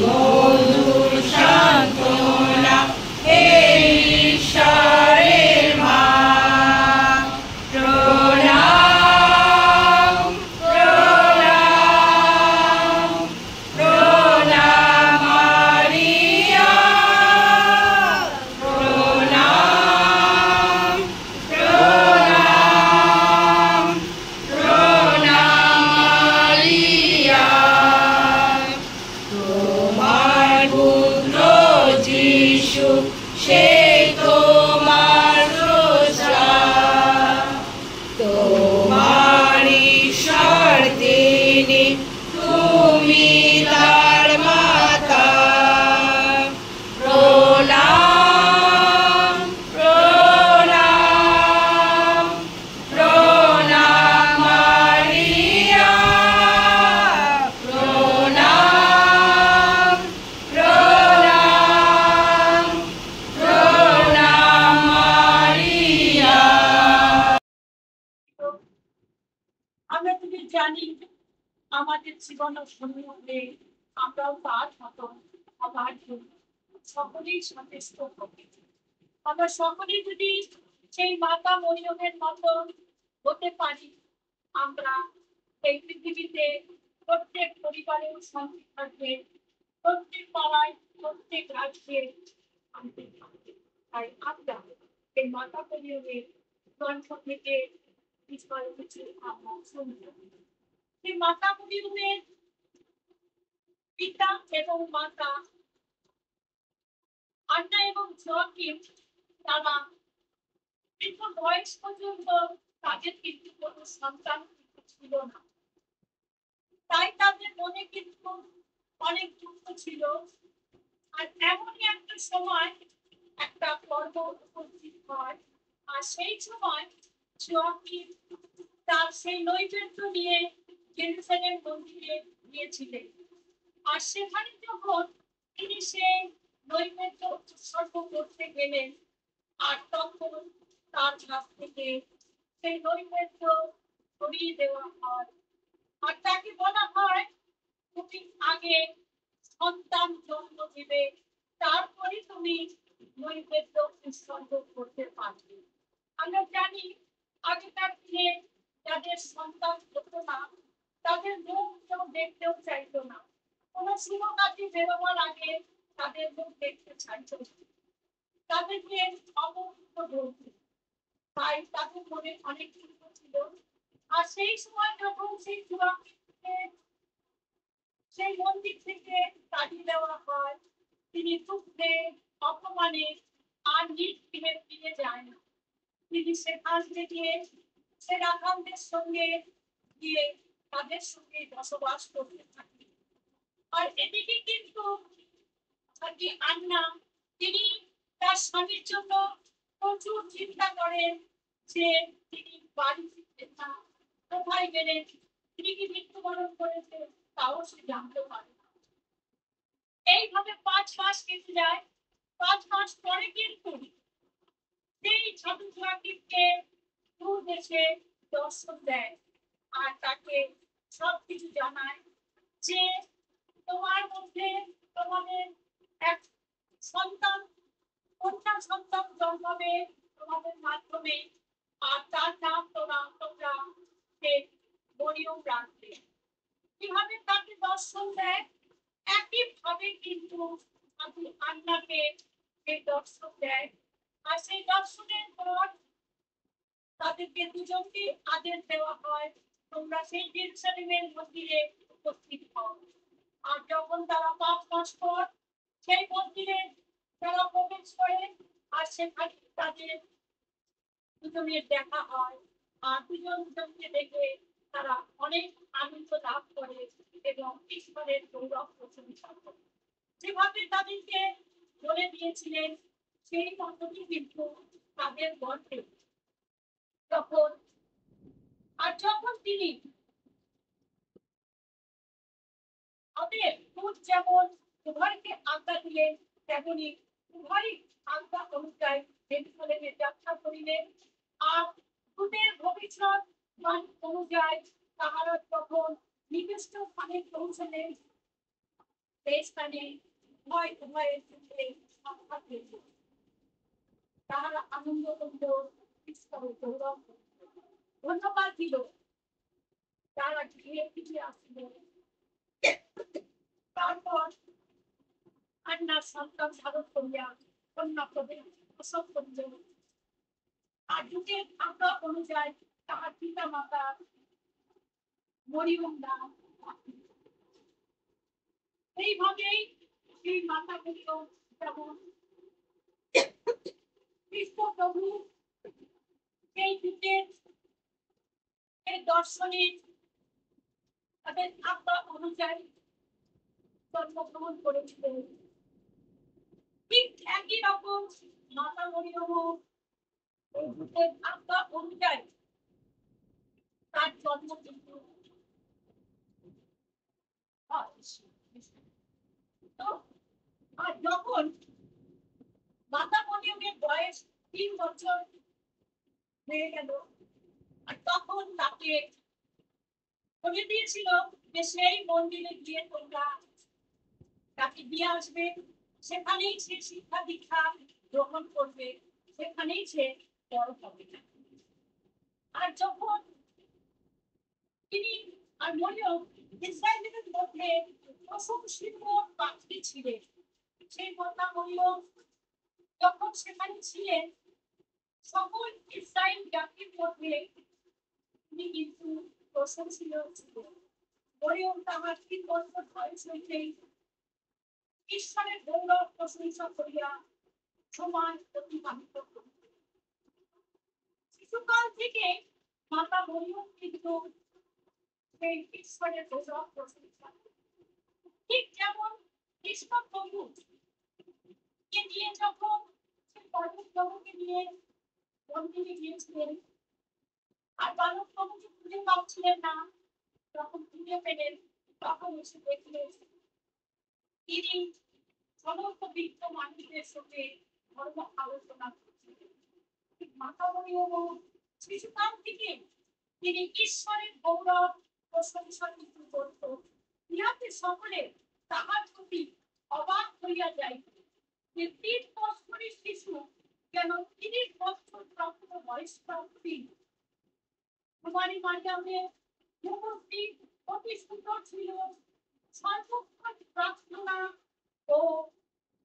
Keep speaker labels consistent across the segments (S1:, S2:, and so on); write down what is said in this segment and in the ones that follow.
S1: বন্ধুর সান্ত্বনা এই ঈশ্বরের মা। প্রণাম প্রণাম প্রণাম মারিয়া, প্রণাম প্রণাম প্রণাম মারিয়া। তোমার পুত্র যিশু সে তোমার স্রষ্টা, তোমার ঈশ্বর তিনি, তুমি তার মাতা। প্রণাম প্রণাম প্রণাম মারিয়া, প্রণাম প্রণাম প্রণাম মারিয়া।
S2: আমরা যদি জানি আমাদের জীবন সমূহে আমরাও তার মতো হবার জন্য সকলেই সচেষ্ট হবো। আমরা সকলেই যদি সেই মাতা মরিয়মের মতো হতে পারি, আমরা এই পৃথিবীতে প্রত্যেক পরিবারের শান্তি থাকবে, প্রত্যেক পাড়ায় প্রত্যেক রাজ্যে শান্তি থাকবে। তাই আমরা এই মাতা মরিয়মের গ্রন্থ থেকে বিষয় কিছু আমরা শুনবো। এই মাতা মরিয়মের পিতা এবং মাতা আন্না এবং যোয়াকিম, তারা দীর্ঘ বয়স পর্যন্ত তাদের কিন্তু কোনো সন্তান ছিল না। তাই তাদের মনে কিন্তু অনেক দুঃখ ছিল। আর এমনই একটা সময় একটা পর্ব উপস্থিত হয়, আর সেই সময় যোয়াকিম তার সেই নৈবেদ্য নিয়ে জেরুজালেম মন্দিরে গিয়েছিলেন। আর সেখানে যখন তিনি সেই নৈবেদ্য উৎসর্গ করতে গেলেন, আর তখন তার কাছ থেকে সেই নৈবেদ্য সরিয়ে দেওয়া হয়। আর তাকে বলা হয়, তুমি আগে সন্তান জন্ম দিবে, তারপরে তুমি নৈবেদ্য উৎসর্গ করতে পারবে। আমরা জানি আগেকার দিনে যাদের সন্তান হতো না, তাদের মুখ কেউ দেখতেও চাইতো না। কোনো শুভ কাজে বেরোবার আগে তাদের মুখ দেখতে চাইতো না, তাদেরকে অপবিত্র বলতো। তাই তাদের মনে অনেক দুঃখ ছিল। আর সেই সময় যখন সেই যোয়াকিমকে সেই মন্দির থেকে তাড়িয়ে দেওয়া হয়, তিনি দুঃখে অপমানে আর নিজ গৃহে ফিরে যায় না। তিনি সেখান থেকে সে রাখালদের সঙ্গে গিয়ে তাদের সঙ্গে বসবাস করতে থাকেন। আর এদিকে কিন্তু আন্না, তিনি তার স্বামীর জন্য প্রচুর চিন্তা করেন যে তিনি বাড়ি ফিরতেন না, কোথায় গেলেন, তিনি কি মৃত্যুবরণ করেছে তাও সে জানতে পারে না। এইভাবে 5 মাস কেটে যায়। 5 মাস পরে কিন্তু সেই সাধু যোয়াকিমকে দূর দেশে দর্শন দেয়, আর তাকে সবকিছু জানায় যে তোমার মধ্যে তোমাদের এক সন্তান, কন্যা সন্তান জন্মাবে তোমাদের মাধ্যমে, আর তার নাম তোমরা মরিয়ম রাখবে। কিভাবে তাকে দর্শন দেয়, একইভাবে কিন্তু সাধু আন্নাকে সেই দর্শন দেয়। আর সেই দর্শনের পর তাদেরকে দুজনকে আদেশ দেওয়া হয়, তোমরা সেই জেরুজালেমের মন্দিরে উপস্থিত হও। আর যখন তারা 5 মাস পর সেই মন্দিরে তারা প্রবেশ করে, আর সেখানে তাদের দুজনের দেখা হয়, আর দুজনকে দেখে তারা অনেক আনন্দ লাভ করে এবং ঈশ্বরের গৌরব প্রশংসা করে। যেভাবে তাদেরকে বলে দিয়েছিলেন সেই মতই কিন্তু তাদের গর্ভে তখন। আর যখন তিনি আমাদের দুধ যেমন উভয়কে আজ্ঞা দিলেন, তেমনি উভয়ই আজ্ঞা অনুযায়ী জেরুজালেমে যাত্রা করিলেন। আর দুধের ভবিষ্যৎ অনুযায়ী তাহারা তখন নির্দিষ্ট স্থানে পৌঁছলেন। এই স্থানে উভয়ের ক্ষেত্রে সংখ্যা পেয়েছে। তাহারা আনন্দ করল, ঈশ্বর গৌরব করল, ধন্যবাদ দিল। তারা ঘিরে ফিরে আসছিল। তারপর কন্যার সন্তান ধারণ করিয়া কন্যা প্রসব করিল। আর যুগের আজ্ঞা অনুযায়ী তাহার পিতা মাতা মরিয়ম নাম। এইভাবেই সেই মাতা মরিয়ম যেমন খ্রিস্ট প্রভু সেই যুগের এই দর্শনের তাদের আজ্ঞা অনুযায়ী জন্মগ্রহণ করেছিলেন। ঠিক একই রকম মাতা মরিয়মও আজ্ঞা অনুযায়ী তার জন্ম কিন্তু তো আর যখন মাতা মরিয়মের বয়স 3 বছর হয়ে গেল, আর তখন তাকে বলে দিয়েছিল যে সেই মন্দিরে গিয়ে তোমরা তাকে দিয়ে আসবে, সেখানেই সে শিক্ষা দীক্ষা গ্রহণ করবে, সেখানেই সে বড় হবে। আর যখন তিনি আর মরিয়ম ইসরায়েলের মধ্যে প্রশংসিত পাত্রী ছিলেন, সেই কথা মরিয়ম যখন সেখানে ছিলেন সকল ইসরায়েল জাতির মধ্যে তিনি কিন্তু প্রশংসিত ছিলেন। মরিয়ম তাহার 3 বছর বয়স হইতেই ঈশ্বরের গৌরব প্রশংসা করিয়া সময় অতিবাহিত করিত। শিশুকাল থেকে মাতা মরিয়ম কিন্তু সেই ঈশ্বরের গৌরব প্রশংসা, ঠিক যেমন কৃষ্ণ প্রভু কে নিয়ে যখন বালক প্রভুকে নিয়ে মন্দিরে গিয়েছিলেন, আর বালক প্রভুকে খুঁজে পাচ্ছিলেন না, যখন খুঁজে পেলেন তখন এসে দেখলেন তিনি সমস্ত বৃদ্ধ মানুষদের সঙ্গে ধর্ম আলোচনা করছিলেন। মাতা মরিয়ম শিশুকাল থেকে তিনি ঈশ্বরের গৌরব প্রশংসা কিন্তু করত। ইহাতে সকলে তাহার প্রতি অবাক হইয়া যাইত যে 3 বছরের শিশু যেন 30 বছর প্রাপ্ত বয়স্ক কুমারী মারিয়ামের মুখটি অতি সুন্দর ছিল, সর্বক্ষণ প্রার্থনা ও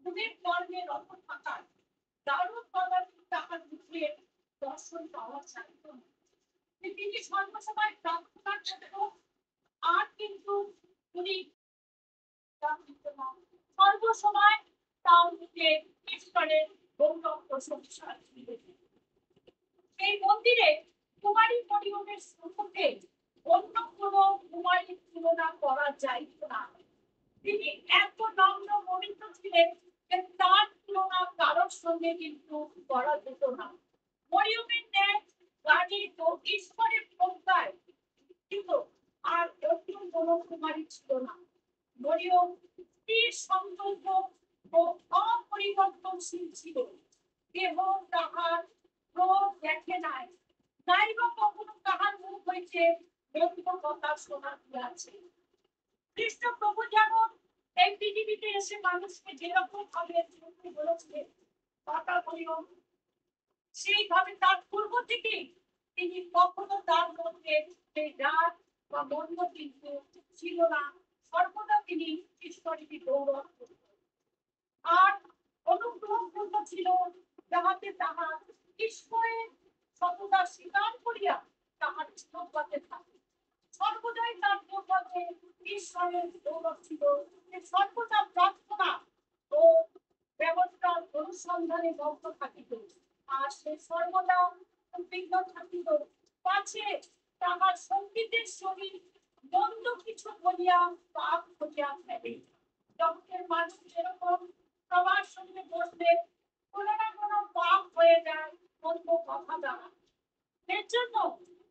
S2: গুণের কর্মে রত থাকার দারুণ পদার্থ তাহার মুখে দর্শন পাওয়া যাইত। তিনি সর্বসময় প্রার্থনা করত, আর কিন্তু উনি সর্বসময় তার মুখে ঈশ্বরের গৌরব প্রশংসা ছিল। এই মন্দিরে কুমারী মরিয়মের সম্পর্কে অন্য কোন কুমারীর তুলনা করা যাইত না। তিনি এত নম্র মনিত ছিলেন যে তার তুলনা কারোর সঙ্গে কিন্তু করা যেত না। মরিয়মের ন্যায় গানে তো ঈশ্বরের প্রজ্ঞায় ছিল, আর অন্য কোন কুমারী ছিল না। মরিয়ম স্থির সংকল্প ও অপরিবর্তনশীল ছিল। কেহ তাহার ক্রোধ দেখে নাই, নাই বা কখনো তাহার মুখ হইতে ব্যক্ত কথা শোনা গিয়াছে। খ্রিস্ট প্রভু যেমন এই পৃথিবীতে এসে মানুষকে যেরকম ভাবে চলতে বলেছিলেন, মাতা মরিয়ম সেইভাবে তার পূর্ব থেকে তিনি কখনো তার মধ্যে সেই রাগ বা মন্দ কিন্তু ছিল না। সর্বদা তিনি ঈশ্বরকে গৌরব করতেন। আর অনুগ্রহপূর্ণ ছিল, যাহাতে তাহার ঈশ্বরের সততা স্বীকার করিয়া তাহার স্তবগাতে থাকে। সর্বদাই তার মধ্যে ঈশ্বরের গৌরব ছিল, যে সর্বদা প্রার্থনা ও ব্যবস্থার অনুসন্ধানে মগ্ন থাকিত। আর সে সর্বদা উদ্বিগ্ন থাকিত, পাছে তাহার সঙ্গীতের শরীর মন্দ কিছু বলিয়া পাপ করিয়া ফেলে। জগতের মানুষ যেরকম সবার সঙ্গে বসলে কোনো না কোনো পাপ হয়ে যায় মন্দ কথা দ্বারা। এর জন্য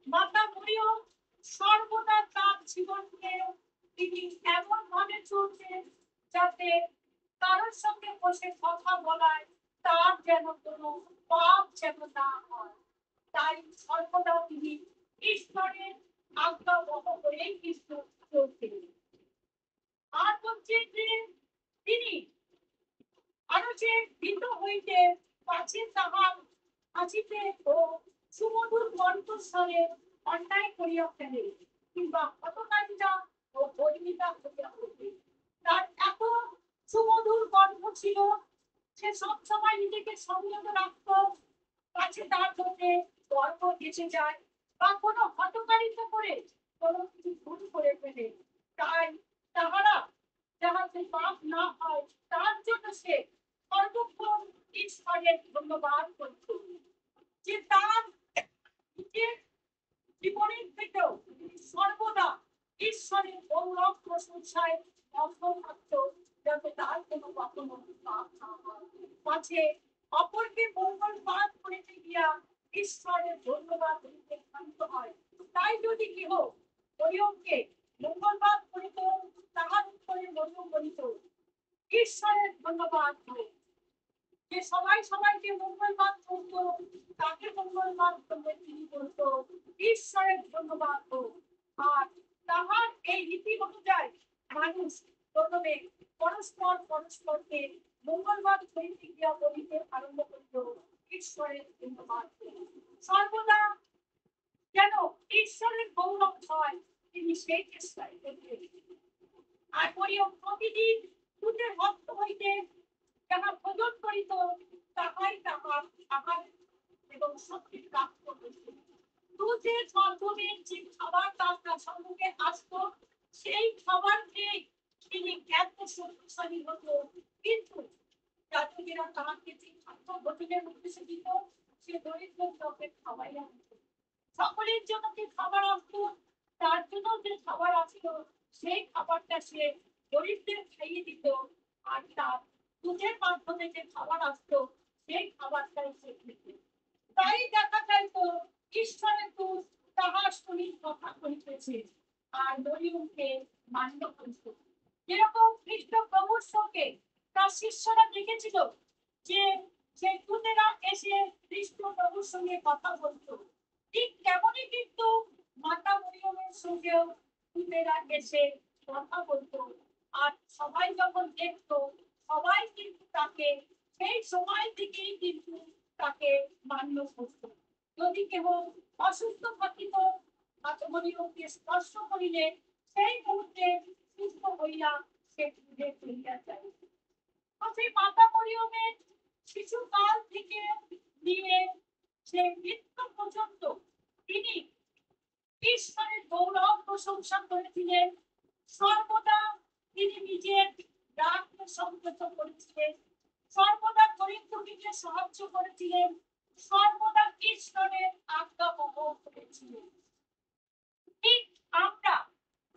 S2: মাতা মরিয়ম সর্বদা তার জীবনকে তিনি এমন ভাবে চলতেন যাতে কারোর সঙ্গে বসে কথা বলায় তার যেন কোনো পাপ যেন না হয়। তাই সর্বদা তিনি ঈশ্বরের আজ্ঞা বহ করেই কিন্তু চলতেন। আর হচ্ছে যে তিনি আরো যে ভীত হইতে পাছে তাহার আসিতে ও সুমধুর কণ্ঠস্বরে অন্যায় করিয়া ফেলে কিংবা হতকারিতা ও বর্ণিতা হইয়া উঠে। তার এত সুমধুর কণ্ঠ ছিল, সে সবসময় নিজেকে সংযত রাখত, কাছে তার মধ্যে গর্ব এসে যায় বা কোনো হতকারিতা করে কোনো কিছু ভুল করে ফেলে। তাই তাহারা যাহাতে পাপ না হয় তার জন্য সে সর্বক্ষণ ঈশ্বরের ধন্যবাদ করত, যে তার নিজের জীবনের থেকেও সর্বদা ঈশ্বরের গৌরব প্রশংসায় মগ্ন থাকত, যাতে তার কোনো কখনো পাপ না হয়। মাঝে অপরকে মঙ্গলবাদ করিতে গিয়া ঈশ্বরের ধন্যবাদ করিতে ক্ষান্ত হয়। তাই যদি কেহ মরিয়মকে মঙ্গলবাদ করিত, তাহার উত্তরে মরিয়ম বলিত, ঈশ্বরের ধন্যবাদ হোক। যে সবাই সবাইকে মঙ্গলবাদ করত, তাকে মঙ্গলবাদ করলে তিনি বলত, ঈশ্বরের ধন্যবাদ হোক। আর তাহার এই রীতি অনুযায়ী মানুষ প্রথমে পরস্পরকে মঙ্গলবাদ করিতে গিয়া বলিতে আরম্ভ করিত, ঈশ্বরের ধন্যবাদ হোক। সর্বদা যেন ঈশ্বরের গৌরব হয়, তিনি সেই চেষ্টায় করতেন। আর মরিয়ম প্রতিদিন দুধের ভক্ত হইতে যাহা ভোজন করিত, তাহাই তাহার আহার এবং শক্তির প্রাপ্ত হইত। দুধের মাধ্যমে যে খাবার তার সম্মুখে আসত, সেই খাবার খেয়ে তিনি এত শক্তিশালী হতো। কিন্তু যাত্রীরা তাহাকে যে খাদ্য ভোজনের উদ্দেশ্যে দিত, সে দরিদ্র লোকের খাওয়াইয়া দিত। সকলের জন্য যে খাবার আসতো, তার জন্য যে খাবার আসতো, সেই খাবারটা সে গরিবদের খাইয়ে দিত। আর তার দুধের মাধ্যমে যে খাবার আসতো, সেই খাবারটাই সে খেত। তাই দেখা যাইতো ঈশ্বরের দূত তাহার শরীর কথা করিতেছে আর মরিয়মকে মান্য করিত। যেরকম খ্রিস্ট প্রভুর সঙ্গে তার শিষ্যরা দেখেছিল যে সেই দূতেরা এসে খ্রিস্ট প্রভুর সঙ্গে কথা বলতো, ঠিক তেমনই কিন্তু মাতা মরিয়মের সঙ্গেও দূতেরা এসে কথা বলতো। আর সবাই যখন দেখতো, সবাই কিন্তু তাকে সেই সময় থেকেই কিন্তু তাকে মান্য করত। যদি কেহ অসুস্থ থাকিত, মাতা মরিয়মকে স্পর্শ করিলে সেই মুহূর্তে সুস্থ হইয়া সে ফিরে ফিরিয়া যায়। সেই মাতা মরিয়মের শিশুকাল থেকে নিয়ে সে মৃত্যু পর্যন্ত তিনি ঈশ্বরের গৌরব প্রশংসা করেছিলেন। সর্বদা তিনি নিজের ডাককে সংযত করেছিলেন, সর্বদা গরিব দুঃখীকে সাহায্য করেছিলেন, সর্বদা ঈশ্বরের আজ্ঞা বহন করেছিলেন। ঠিক আমরা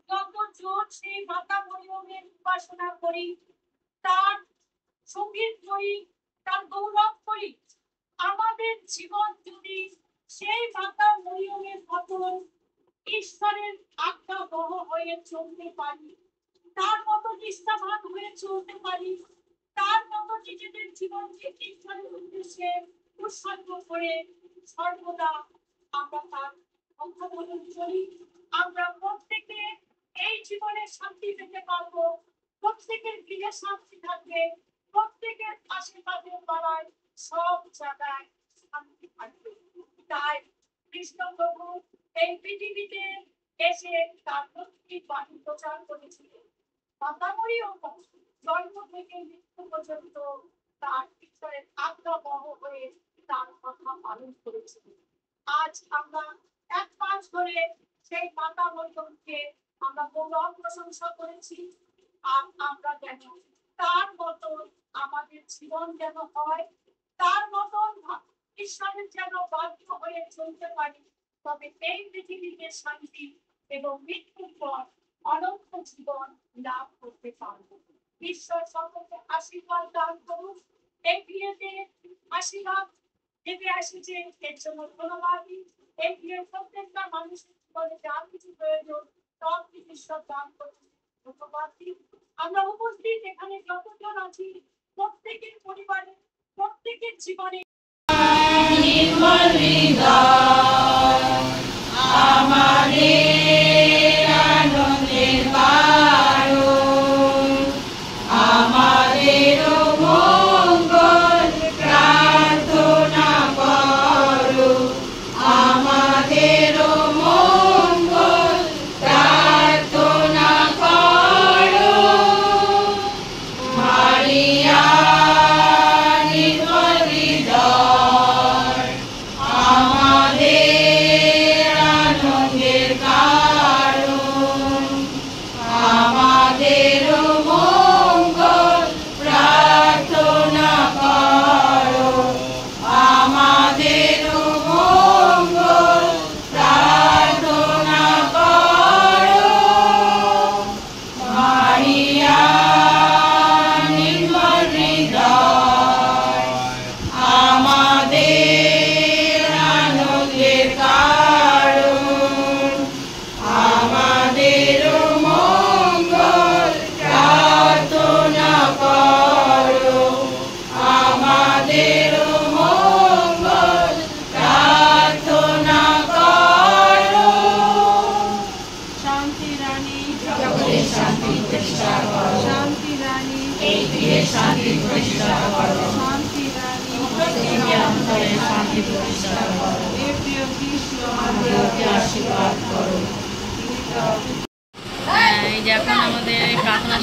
S2: যত জোর সেই মাতা মরিয়মের উপাসনা করি, তার সঙ্গীত করি, তার গৌরব করি, আমাদের জীবন যদি সেই মাতা মরিয়মের মতন ঈশ্বরের আজ্ঞা বহ হয়ে চলতে পারি, তার মতো নিষ্ঠাবান হয়ে চলতে পারি, তার মতো নিজেদের জীবনকে ঈশ্বরের উদ্দেশ্যে উৎসর্গ করে সর্বদা আমরা তার অংশগ্রহণ করি, আমরা প্রত্যেকে এই জীবনে শান্তি পেতে পারবো। প্রত্যেকের গৃহে শান্তি থাকবে, প্রত্যেকের আশীর্বাদের পাড়ায় সব জায়গায় শান্তি থাকবে। তাই কৃষ্ণ প্রভু এই পৃথিবীতে এসে তার প্রত্যেক বাণী প্রচার করেছিলেন। মাতা মরিয়ম জন্ম থেকে মৃত্যু পর্যন্ত তার ঈশ্বরের আজ্ঞা বহ হয়ে তার কথা পালন করেছিলেন। আজ আমরা এক মাস ধরে সেই মাতা মরিয়মকে আমরা গৌরব প্রশংসা করেছি। আর আমরা যেন তার মতন আমাদের জীবন যেন হয়, তার মতন ঈশ্বরের যেন বাধ্য হয়ে চলতে পারি, তবে এই পৃথিবীতে শান্তি এবং মৃত্যুর পর অনন্ত জীবন লাভ করতে পারবো। ঈশ্বর সকলকে আশীর্বাদ দান করুন। এই বিয়েতে আশীর্বাদ যেতে আসছে, এর জন্য ধন্যবাদ। এই বিয়ের প্রত্যেকটা মানুষের জীবনে যা কিছু প্রয়োজন সব কিছু ঈশ্বর দান করুন, ধন্যবাদ। আমরা উপস্থিত এখানে যতজন আছি, প্রত্যেকের পরিবারে, প্রত্যেকের জীবনে
S1: নির্মল হৃদয় আমাদের আনন্দের কারণ, আমার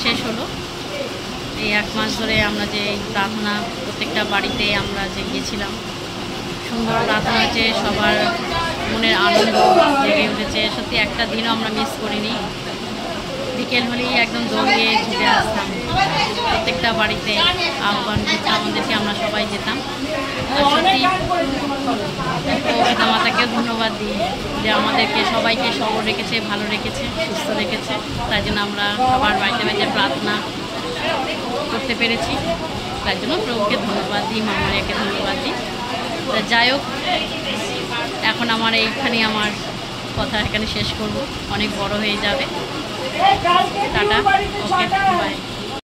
S3: শেষ হলো। এই 1 মাস ধরে আমরা যে এই প্রার্থনা প্রত্যেকটা বাড়িতে আমরা যে গিয়েছিলাম, সুন্দর প্রার্থনা হয়েছে, সবার মনের আনন্দ জেগে উঠেছে। সত্যি একটা দিনও আমরা মিস করিনি। বিকেল হলেই একদম দৌড়িয়ে ছুটে আসতাম, প্রত্যেকটা বাড়িতে আহ্বান দিতাম, আমাদেরকে আমরা সবাই যেতাম। আর সত্যি পিতামাতাকেও ধন্যবাদ দিই যে আমাদেরকে সবাইকে সবল রেখেছে, ভালো রেখেছে, সুস্থ রেখেছে। তাই জন্য আমরা সবার বাড়িতে বাড়িতে প্রার্থনা করতে পেরেছি। তাই জন্য প্রভুকে ধন্যবাদ দিই, মা মারিয়াকে ধন্যবাদ দিই। তা যাই হোক, এখন আমার এইখানে আমার কথা এখানে শেষ করব, অনেক বড় হয়ে যাবে। Tata, okay, by.